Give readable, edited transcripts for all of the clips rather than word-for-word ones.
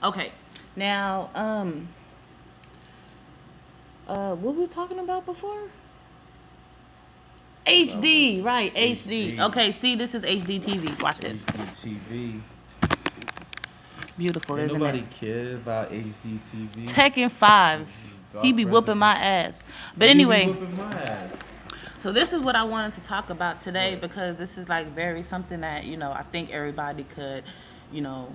Okay. Now, what were we talking about before? HD, right? HD. HD. Okay, see, this is HD TV. Watch this. HDTV. Beautiful, Ain't isn't nobody it? care about HDTV. Tekken 5. He Dark be whooping my ass. But He be anyway, whooping my ass. so this is what I wanted to talk about today because this is like very something that, I think everybody could, you know,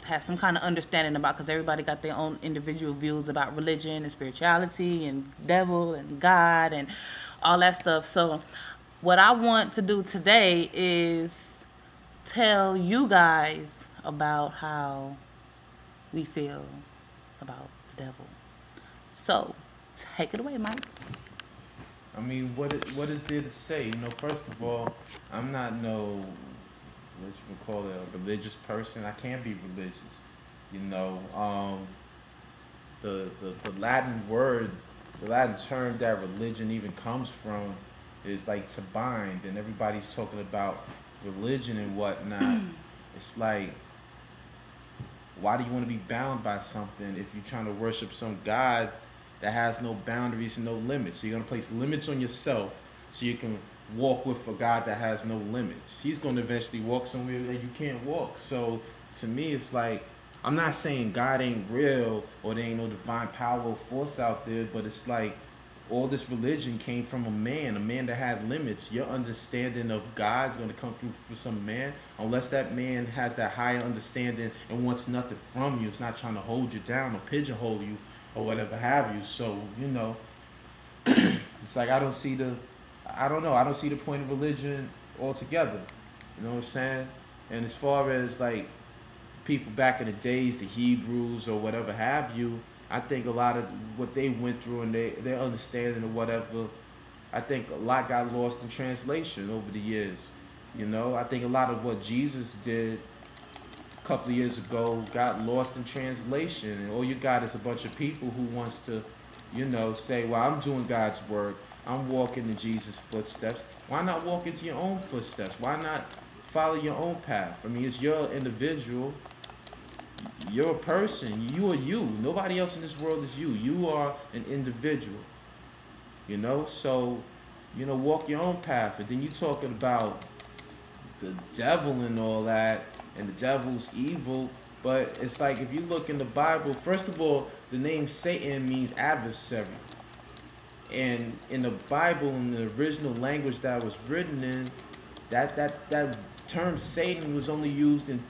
have some kind of understanding about because everybody got their own individual views about religion and spirituality and devil and God and all that stuff. So what I want to do today is tell you guys about how we feel about the devil. So take it away, Mike. I mean, what is there to say? First of all, I'm not no, what you would call it, a religious person. I can't be religious. You know, the Latin word, the Latin term that religion even comes from is like to bind, and everybody's talking about religion and whatnot. It's like, why do you want to be bound by something if you're trying to worship some God that has no boundaries and no limits? So you're going to place limits on yourself so you can walk with a God that has no limits. He's going to eventually walk somewhere that you can't walk. So to me, it's like, I'm not saying God ain't real or there ain't no divine power or force out there, but it's like all this religion came from a man that had limits. Your understanding of God's going to come through for some man, unless that man has that higher understanding and wants nothing from you. It's not trying to hold you down or pigeonhole you or whatever have you. So, it's like I don't see the point of religion altogether. You know what I'm saying? And as far as like people back in the days, the Hebrews or whatever have you, I think a lot of what they went through and their understanding of whatever, I think a lot got lost in translation over the years. I think a lot of what Jesus did a couple of years ago got lost in translation, and all you got is a bunch of people who wants to, say, well, I'm doing God's work, I'm walking in Jesus' footsteps. Why not walk into your own footsteps? Why not follow your own path? I mean, it's your individual. You're a person. You are you. Nobody else in this world is you. You are an individual. So, walk your own path. And then you talking about the devil and all that, and the devil's evil. But it's like, if you look in the Bible, first of all, the name Satan means adversary. And in the Bible, in the original language that was written in, that term Satan was only used in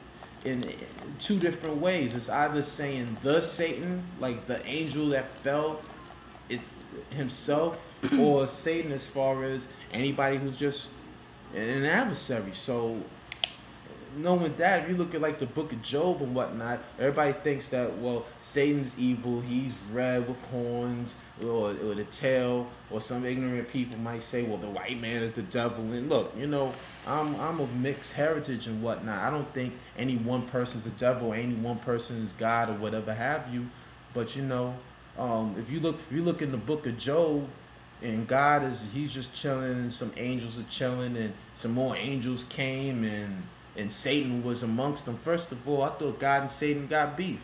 two different ways. It's either saying the Satan, like the angel that fell himself, or Satan as far as anybody who's just an adversary. So knowing that, if you look at like the book of Job and whatnot, everybody thinks that, well, Satan's evil, he's red with horns or the tail, or some ignorant people might say, well, the white man is the devil. And look, I'm of mixed heritage and whatnot. I don't think any one person's the devil, or any one person is God or whatever have you. But if you look in the book of Job, and he's just chilling, and some angels are chilling, and some more angels came, and Satan was amongst them. First of all, I thought God and Satan got beef.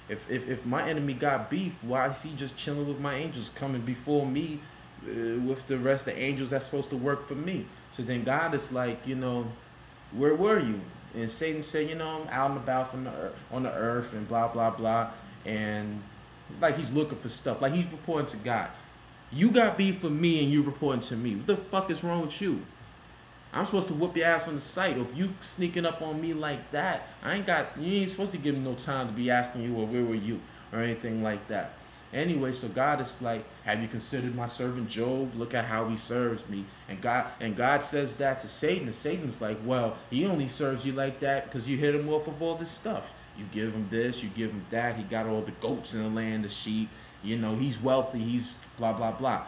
If my enemy got beef, why is he just chilling with my angels coming before me with the rest of the angels that's supposed to work for me? So then God is like, where were you? And Satan said, I'm out and about on the earth and blah, blah, blah. And like he's looking for stuff. Like he's reporting to God. You got beef with me and you reporting to me. What the fuck is wrong with you? I'm supposed to whoop your ass on the site. Or if you sneaking up on me like that, you ain't supposed to give me no time to be asking you, well, where were you? Or anything like that. Anyway, so God is like, have you considered my servant Job? Look at how he serves me. And God says that to Satan. And Satan's like, well, he only serves you like that because you hit him off of all this stuff. You give him this, you give him that. He got all the goats in the land, the sheep. He's wealthy, he's blah, blah, blah.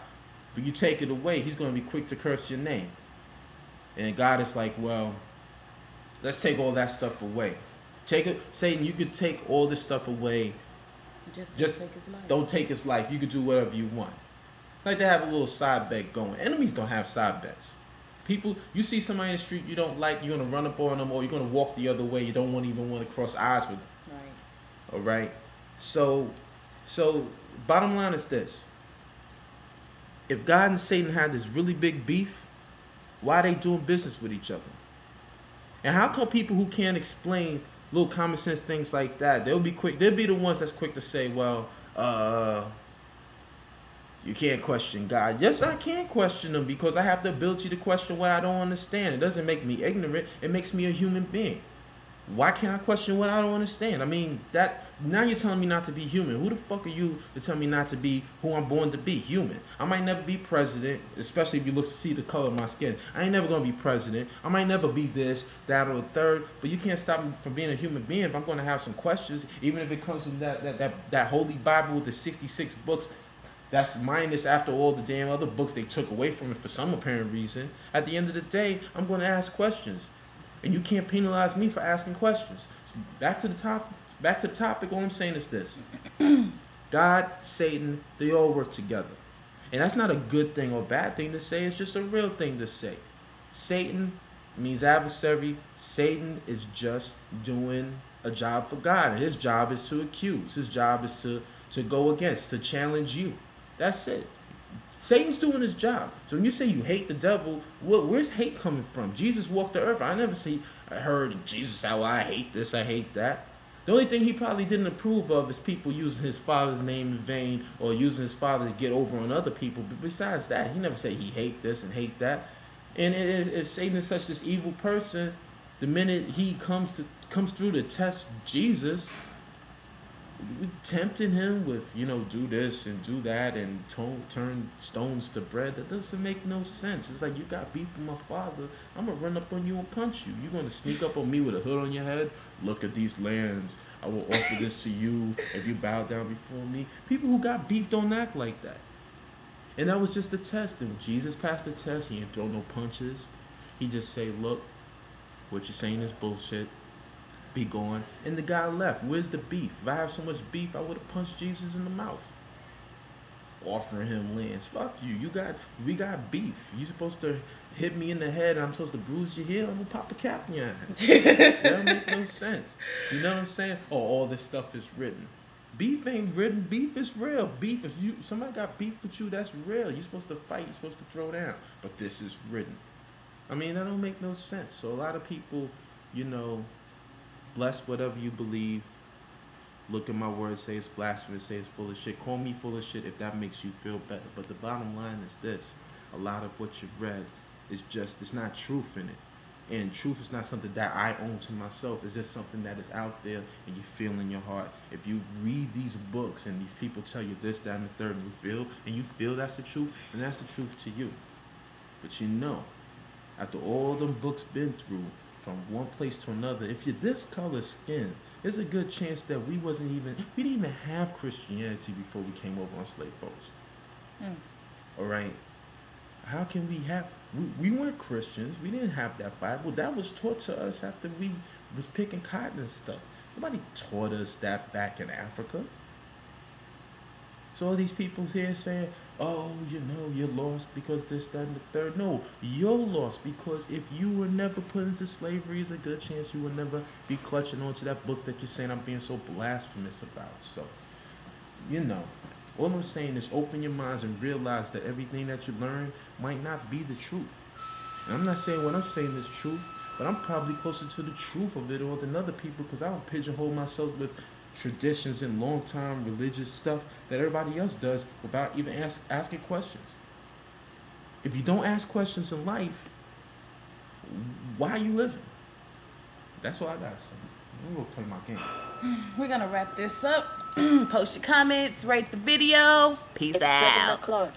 But you take it away, he's going to be quick to curse your name. And God is like, well, let's take all that stuff away. Satan, you could take all this stuff away. Just take his life. Don't take his life. You could do whatever you want. Like they have a little side bet going. Enemies don't have side bets. People, you see somebody in the street you don't like, you're going to run up on them, or you're going to walk the other way. You don't even want to cross eyes with them. All right. So bottom line is this: if God and Satan had this really big beef, why are they doing business with each other? And how come people who can't explain little common sense things like that, they'll be the ones that's quick to say, well, you can't question God. Yes, I can question him because I have the ability to question what I don't understand. It doesn't make me ignorant. It makes me a human being. Why can't I question what I don't understand? I mean, that now you're telling me not to be human. Who the fuck are you to tell me not to be who I'm born to be, human? I might never be president, especially if you look to see the color of my skin. I ain't never gonna be president. I might never be this, that, or the third. But you can't stop me from being a human being if I'm gonna have some questions, even if it comes from that holy Bible with the 66 books. That's minus after all the damn other books they took away from it for some apparent reason. At the end of the day, I'm gonna ask questions. And you can't penalize me for asking questions. So back to the topic, all I'm saying is this. God, Satan, they all work together. And that's not a good thing or bad thing to say. It's just a real thing to say. Satan means adversary. Satan is just doing a job for God. And his job is to accuse. His job is to go against, to challenge you. That's it. Satan's doing his job. So when you say you hate the devil, where's hate coming from? Jesus walked the earth. I never heard Jesus how I hate this, I hate that. The only thing he probably didn't approve of is people using his father's name in vain or using his father to get over on other people. But besides that, he never said he hate this and hate that. And if Satan is such this evil person, the minute he comes through to test Jesus, we tempting him with, do this and do that and turn stones to bread. That doesn't make no sense. It's like, you got beef with my father. I'm going to run up on you and punch you. You're going to sneak up on me with a hood on your head? Look at these lands. I will offer this to you if you bow down before me. People who got beef don't act like that. And that was just a test. And when Jesus passed the test, he didn't throw no punches. He just say, look, what you're saying is bullshit. Be gone. And the guy left. Where's the beef? If I have so much beef, I would have punched Jesus in the mouth. Offering him lands. Fuck you. We got beef. You supposed to hit me in the head and I'm supposed to bruise your heel. I'm gonna pop a cap in your ass. That don't make no sense. You know what I'm saying? Oh, all this stuff is written. Beef ain't written. Beef is real. Beef, if somebody got beef with you, that's real. You're supposed to fight. You're supposed to throw down. But this is written. I mean, that don't make no sense. So a lot of people, bless whatever you believe. Look at my words, say it's blasphemous, say it's full of shit. Call me full of shit if that makes you feel better. But the bottom line is this. A lot of what you've read is it's not truth in it. And truth is not something that I own to myself. It's just something that is out there and you feel in your heart. If you read these books and these people tell you this, that, and the third, and you feel that's the truth, then that's the truth to you. But after all them books been through, from one place to another, if you're this color skin, there's a good chance that we didn't even have Christianity before we came over on slave boats. All right? How can we weren't Christians. We didn't have that Bible. That was taught to us after we was picking cotton and stuff. Nobody taught us that back in Africa. So all these people here saying, oh, you're lost because this, that, and the third. No, you're lost because if you were never put into slavery, there's a good chance you would never be clutching onto that book that you're saying I'm being so blasphemous about. So, all I'm saying is open your minds and realize that everything that you learn might not be the truth. And I'm not saying what I'm saying is truth, but I'm probably closer to the truth of it all than other people because I don't pigeonhole myself with traditions and long-time religious stuff that everybody else does without even asking questions. If you don't ask questions in life, why are you living? That's what I got to say. I'm going to play my game. We're going to wrap this up. Post your comments, rate the video. Peace out. It's 7 o'clock.